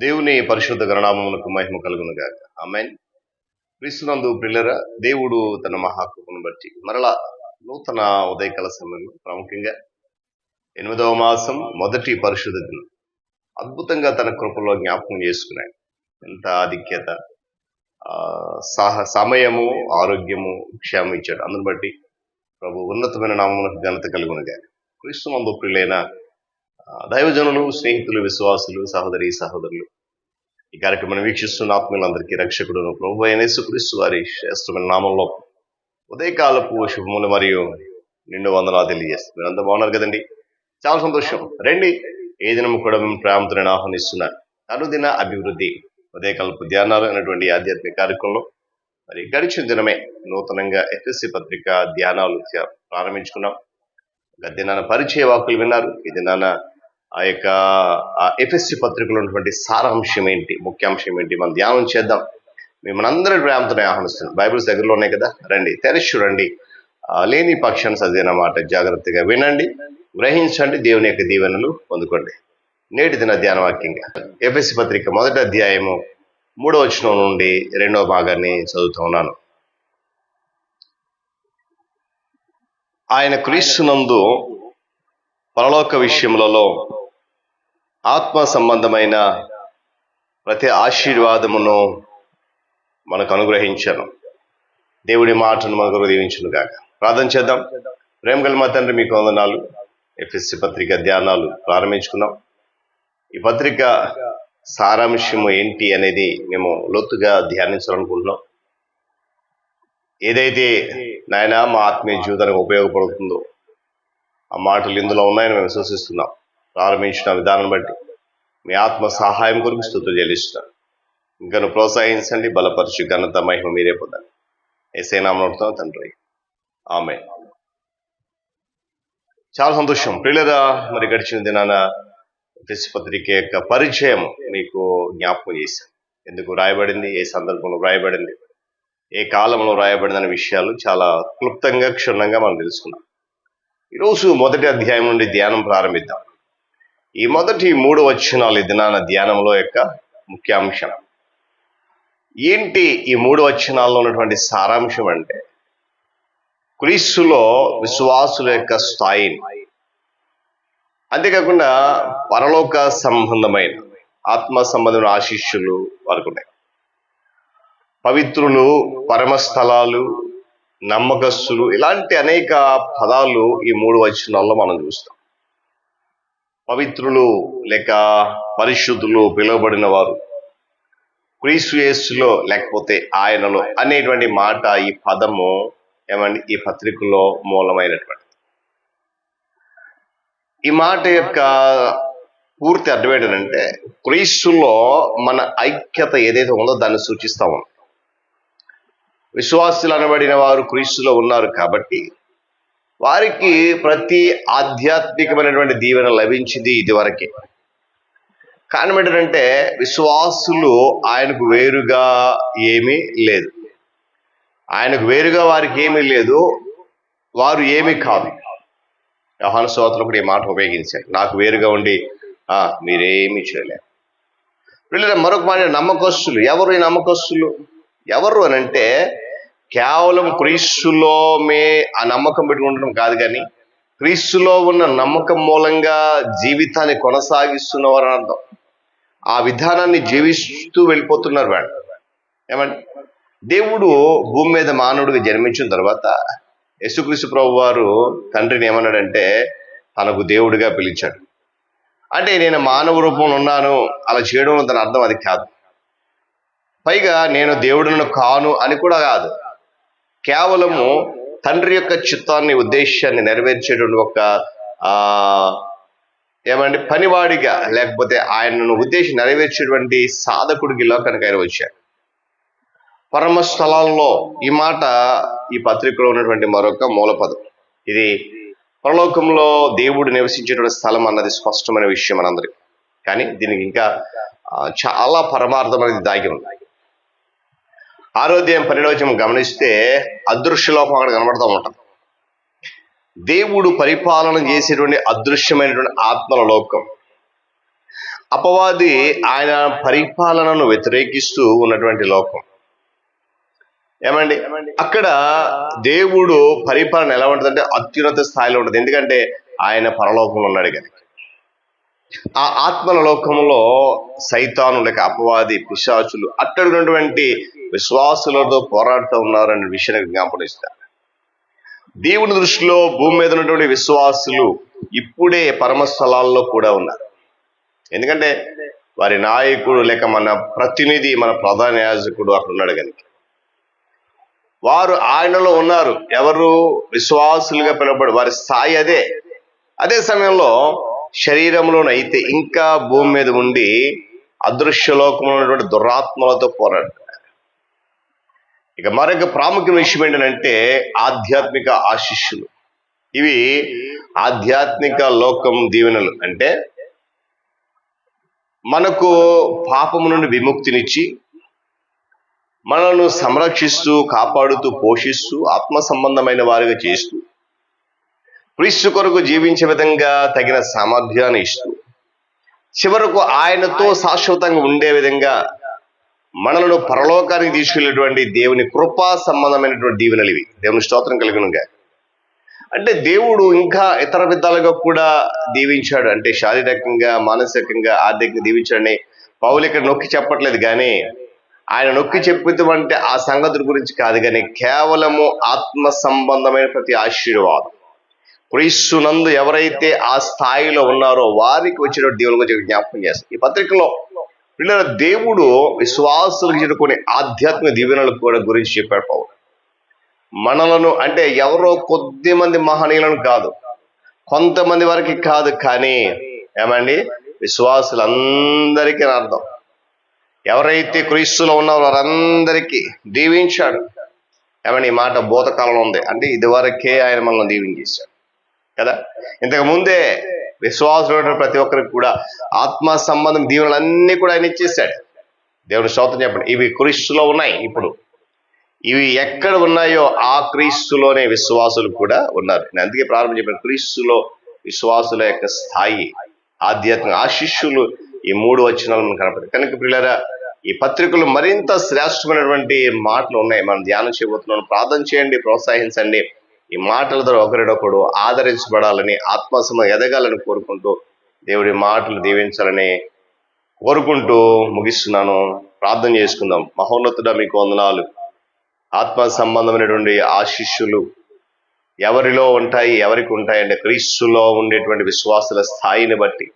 దేవుని పరిశుద్ధ గణనామమునకు మహిమ కలుగును గాక. ఆమేన్. క్రీస్తునందు ప్రియులారా, దేవుడు తన మహాకృపను బట్టి మరలా నూతన ఉదయకాల సమయంలో ప్రాముఖ్యంగా 8వ మాసం మొదటి పరిశుద్ధ దినం అద్భుతంగా తన కృపలో జ్ఞాపకం చేసుకున్నాడు. ఎంత ఆధిక్యత, సమయము, ఆరోగ్యము, క్షేమం ఇచ్చాడు. అందుని బట్టి ప్రభు ఉన్నతమైన నామమునకు ఘనత కలుగును గాక. క్రీస్తునందు ప్రియులైన దైవజనులు, స్నేహితులు, విశ్వాసులు, సహోదరులు, ఈ కార్యక్రమాన్ని వీక్షిస్తున్న ఆత్మీయులందరికీ రక్షకుడును ప్రభు అయిన యేసుక్రీస్తు వారి శ్రేష్టమైన నామంలో ఉదయకాలపు శుభములు మరియు నిండు వందనాలు తెలియజేస్తారు. మీరంతా బాగున్నారు కదండి? చాలా సంతోషం. రండి, ఏ దినము కూడా మేము ప్రేమతో నేను ఆహ్వానిస్తున్నాను. అనుదిన అభివృద్ధి ఉదయకాలపు ధ్యానాలు అనేటువంటి ఆధ్యాత్మిక కార్యక్రమంలో మరి గడిచిన దినమే నూతనంగా ఎఫ్ఎస్సి పత్రిక ధ్యానాలు ప్రారంభించుకున్నాం. గత దినాన పరిచయ వాక్కులు విన్నారు. ఈ దినాన ఆ యొక్క ఎఫ్ఎస్సి పత్రికలో ఉన్నటువంటి సారాంశం ఏంటి, ముఖ్యాంశం ఏంటి, మనం ధ్యానం చేద్దాం. మిమ్మల్ని అందరూ ప్రేమతోనే ఆహ్వానిస్తున్నాం. బైబిల్స్ దగ్గరలో ఉన్నాయి కదా, రండి, తెరిచి చూడండి. లేని పక్షాన్ని చదివిన మాట జాగ్రత్తగా వినండి, గ్రహించండి, దేవుని యొక్క దీవెనలు పొందుకోండి. నేటి దిన ధ్యాన వాక్యంగా ఎఫ్ఎస్సి పత్రిక 1వ అధ్యాయము 3వ వచనం నుండి 2వ భాగాన్ని చదువుతూ ఉన్నాను. ఆయన క్రీస్తునందు పరలోక విషయములలో ఆత్మ సంబంధమైన ప్రతి ఆశీర్వాదమును మనకు అనుగ్రహించను. దేవుడి మాటను మనకు దీవించును గాక. ప్రార్థన చేద్దాం. ప్రేమ గల మా తండ్రి, మీకు వందనాలు. ఎఫ్ఎస్సి పత్రిక ధ్యానాలు ప్రారంభించుకున్నాం. ఈ పత్రిక సారాంశము ఏంటి అనేది మేము లోతుగా ధ్యానించాలనుకుంటున్నాం. ఏదైతే నాయన మా ఆత్మీయ జీవితానికి ఉపయోగపడుతుందో ఆ మాటలు ఇందులో ఉన్నాయని మేము విశ్వసిస్తున్నాం. ప్రారంభించిన విధానం బట్టి మీ ఆత్మ సహాయం కొరకు స్తుతులు చెల్లిస్తున్నాను. ఇంకా ప్రోత్సహించండి, బలపరిచి ఘనత మహిమ మీరే పొందండి. యేసయ్య నామములో తండ్రి, ఆమేన్. చాలా సంతోషం ప్రియులారా. మరి గడిచిన దినాన ఎఫెసీ పత్రిక యొక్క పరిచయం మీకు జ్ఞాపకం చేశాను. ఎందుకు రాయబడింది, ఏ సందర్భంలో రాయబడింది, ఏ కాలంలో రాయబడింది అనే విషయాలు చాలా క్లుప్తంగా, క్షుణ్ణంగా మనం తెలుసుకున్నాం. ఈరోజు 1వ అధ్యాయం నుండి ధ్యానం ప్రారంభిద్దాం. ఈ మొదటి 3 వచనాలు ఈ దినాన ధ్యానంలో యొక్క ముఖ్యాంశం ఏంటి? ఈ 3 వచనాల్లో ఉన్నటువంటి సారాంశం అంటే క్రీస్తులో విశ్వాసుల యొక్క స్థాయిని, అంతేకాకుండా పరలోక సంబంధమైన ఆత్మ సంబంధమైన ఆశీస్సులు వారికి ఉన్నాయి. పవిత్రులు, పరమస్థలాలు, నమ్మకస్తులు, ఇలాంటి అనేక పదాలు ఈ 3 వచనాల్లో మనం చూస్తాం. పవిత్రులు లేక పరిశుద్ధులు, పిలువబడిన వారు, క్రీస్తు యేసులో లేకపోతే ఆయనలో అనేటువంటి మాట, ఈ పదము ఏమండి ఈ పత్రికలో మూలమైనటువంటి ఈ మాట యొక్క పూర్తి అర్థం ఏంటంటే క్రీస్తులో మన ఐక్యత ఏదైతే ఉందో దాన్ని సూచిస్తాము. విశ్వాసులు అనబడిన వారు క్రీస్తులో ఉన్నారు కాబట్టి వారికి ప్రతి ఆధ్యాత్మికమైనటువంటి దీవెన లభించింది ఇదివరకే. కారణం ఏంటంటే విశ్వాసులు ఆయనకు వేరుగా ఏమీ లేదు. ఆయనకు వేరుగా వారికి ఏమీ లేదు, వారు ఏమీ కాదు. యోహాను సువార్తలో కూడా ఈ మాట ఉపయోగించారు, నాకు వేరుగా ఉండి మీరేమీ చేయలేరు. వీళ్ళ మరొక మాట నమ్మకస్తులు. ఎవరు ఈ నమ్మకస్తులు? ఎవరు అని అంటే కేవలం క్రీస్తులో ఆ నమ్మకం పెట్టుకుంటడం కాదు, కానీ క్రీస్తులో ఉన్న నమ్మకం మూలంగా జీవితాన్ని కొనసాగిస్తున్నవారు అని అర్థం. ఆ విధానాన్ని జీవిస్తూ వెళ్ళిపోతున్నారు వాళ్ళు. ఏమంటే దేవుడు భూమి మీద మానవుడిగా జన్మించిన తర్వాత యేసుక్రీస్తు ప్రభు వారు తండ్రిని ఏమన్నాడంటే తనకు దేవుడిగా పిలిచాడు. అంటే నేను మానవ రూపంలో ఉన్నాను అలా చేయడం దాని అర్థం అది కాదు. పైగా నేను దేవుడిని కాను అని కూడా కాదు. కేవలము తండ్రి యొక్క చిత్తాన్ని, ఉద్దేశాన్ని నెరవేర్చేటువంటి ఒక పనివాడిగా, లేకపోతే ఆయనను ఉద్దేశం నెరవేర్చేటువంటి సాధకుడికి లోకానికి ఆయన వచ్చాడు. పరమ స్థలాల్లో ఈ మాట ఈ పత్రికలో ఉన్నటువంటి మరొక మూలపదం. ఇది పరలోకంలో దేవుడు నివసించేటువంటి స్థలం అన్నది స్పష్టమైన విషయం మనందరికీ. కానీ దీనికి ఇంకా చాలా పరమార్థం అనేది దాగి ఉంది. 6వ అధ్యాయం 12వ వచనం గమనిస్తే అదృశ్య లోకం అక్కడ కనబడతా ఉంటుంది. దేవుడు పరిపాలన చేసేటువంటి అదృశ్యమైనటువంటి ఆత్మల లోకం. అపవాది ఆయన పరిపాలనను వ్యతిరేకిస్తూ ఉన్నటువంటి లోకం. ఏమండి, అక్కడ దేవుడు పరిపాలన ఎలా ఉంటుందంటే అత్యున్నత స్థాయిలో ఉంటుంది. ఎందుకంటే ఆయన పరలోకంలో ఉన్నాడు కనుక. ఆ ఆత్మల లోకంలో సైతాను లేక అపవాది పిశాచులు అట్టడున్నటువంటి విశ్వాసులతో పోరాడుతూ ఉన్నారనే విషయాన్ని జ్ఞాపనిస్తారు. దేవుని దృష్టిలో భూమి మీద ఉన్నటువంటి విశ్వాసులు ఇప్పుడే పరమస్థలాల్లో కూడా ఉన్నారు. ఎందుకంటే వారి నాయకుడు లేక మన ప్రతినిధి, మన ప్రధాన యాజకుడు అక్కడ ఉన్నాడు కనుక వారు ఆయనలో ఉన్నారు. ఎవరు? విశ్వాసులుగా పిలువబడి వారి స్థాయి అదే. అదే సమయంలో శరీరంలోనైతే ఇంకా భూమి మీద ఉండి అదృశ్య లోకంలో ఉన్నటువంటి దురాత్మలతో పోరాడుతున్నారు. ఇక మరొక ప్రాముఖ్యమైన విషయం ఏంటంటే ఆధ్యాత్మిక ఆశీస్సులు. ఇవి ఆధ్యాత్మిక లోకం దీవెనలు. అంటే మనకు పాపము నుండి విముక్తినిచ్చి మనల్ని సంరక్షిస్తూ, కాపాడుతూ, పోషిస్తూ, ఆత్మ సంబంధమైన వారిగా చేస్తూ, క్రీస్తు కొరకు జీవించే విధంగా తగిన సామర్థ్యాన్ని ఇస్తూ, చివరకు ఆయనతో శాశ్వతంగా ఉండే విధంగా మనలను పరలోకానికి తీసుకెళ్ళేటువంటి దేవుని కృపా సంబంధమైనటువంటి దీవెనలు ఇవి. దేవుని స్తోత్రం కలుగునుగా. అంటే దేవుడు ఇంకా ఇతర విధాలుగా కూడా దీవించాడు. అంటే శారీరకంగా, మానసికంగా, ఆర్థికంగా దీవించాడని పౌలు ఇక్కడ నొక్కి చెప్పట్లేదు. కానీ ఆయన నొక్కి చెప్పితే ఆ సంగతుల గురించి కాదు, కానీ కేవలము ఆత్మ సంబంధమైన ప్రతి ఆశీర్వాదం క్రీస్తునందు ఎవరైతే ఆ స్థాయిలో ఉన్నారో వారికి వచ్చిన దేవుని గురించి జ్ఞాపకం చేస్తారు. ఈ పత్రికలో పిల్లల దేవుడు విశ్వాసులకు చేరుకునే ఆధ్యాత్మిక దీవెనలు కూడా గురించి చెప్పాడు పౌలు. మనలను అంటే ఎవరో కొద్ది మంది మహనీయులను కాదు, కొంతమంది వరకు కాదు, కానీ ఏమండి విశ్వాసులందరికీ అర్థం. ఎవరైతే క్రీస్తులో ఉన్నారో వారందరికీ దీవించాడు. ఏమండి ఈ మాట భూతకాలంలో ఉంది. అంటే ఇదివరకే ఆయన మనల్ని దీవించేశాడు కదా. ఇంతకు ముందే విశ్వాసులు ప్రతి ఒక్కరికి కూడా ఆత్మ సంబంధం దీవెనలన్నీ కూడా ఆయన ఇచ్చేశాడు. దేవుని స్తోత్రం చెప్పండి. ఇవి క్రీస్తులో ఉన్నాయి. ఇప్పుడు ఇవి ఎక్కడ ఉన్నాయో ఆ క్రీస్తులోనే విశ్వాసులు కూడా ఉన్నారు. నేను అందుకే ప్రారంభం చెప్పాను, క్రీస్తులో విశ్వాసుల యొక్క స్థాయి, ఆధ్యాత్మిక ఆశీస్సులు ఈ 3 వచనాలు మనకు కనపడతాయి. కనుక పిల్లరా, ఈ పత్రికలు మరింత శ్రేష్టమైనటువంటి మాటలు ఉన్నాయి. మనం ధ్యానం చేయబోతున్నాం. ప్రార్థన చేయండి, ప్రోత్సహించండి. ఈ మాటల ద్వారా ఒకరిడొకడు ఆదరించబడాలని, ఆత్మసమ ఎదగాలని కోరుకుంటూ, దేవుడి మాటలు దీవించాలని కోరుకుంటూ ముగిస్తున్నాను. ప్రార్థన చేసుకుందాం. మహోన్నతుడా, మీకు వందనాలు. ఆత్మ సంబంధమైనటువంటి ఆశీస్సులు ఎవరిలో ఉంటాయి, ఎవరికి ఉంటాయంటే క్రీస్తులో ఉండేటువంటి విశ్వాసుల స్థాయిని బట్టి,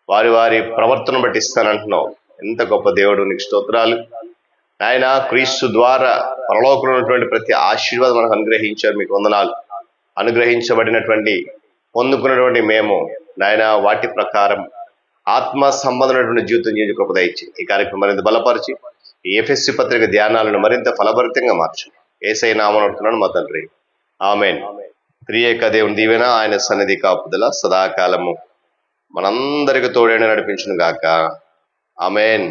వారి వారి ప్రవర్తన బట్టి ఇస్తానంటున్నావు. ఎంత గొప్ప దేవుడు, నీకు స్తోత్రాలు. ఆయన క్రీస్తు ద్వారా పరలోకంలో ఉన్నటువంటి ప్రతి ఆశీర్వాదం మనకు అనుగ్రహించారు. మీకు వందనాలు. అనుగ్రహించబడినటువంటి పొందుకున్నటువంటి మేము నాయన వాటి ప్రకారం ఆత్మ సంబంధమైనటువంటి జీవితం చేసి కృప దయచి ఈ కార్యక్రమం మరింత బలపరిచి ఈ ఎఫెస్సి పత్రిక ధ్యానాలను మరింత ఫలభరితంగా మార్చు. యేసయ్య నామమున అడుగుతున్నాను మా తండ్రి, ఆమేన్. త్రియేక దేవుని దీవెన, ఆయన సన్నిధి కాపుదల సదాకాలము మనందరికి తోడైన నడిపించును గాక. ఆమేన్.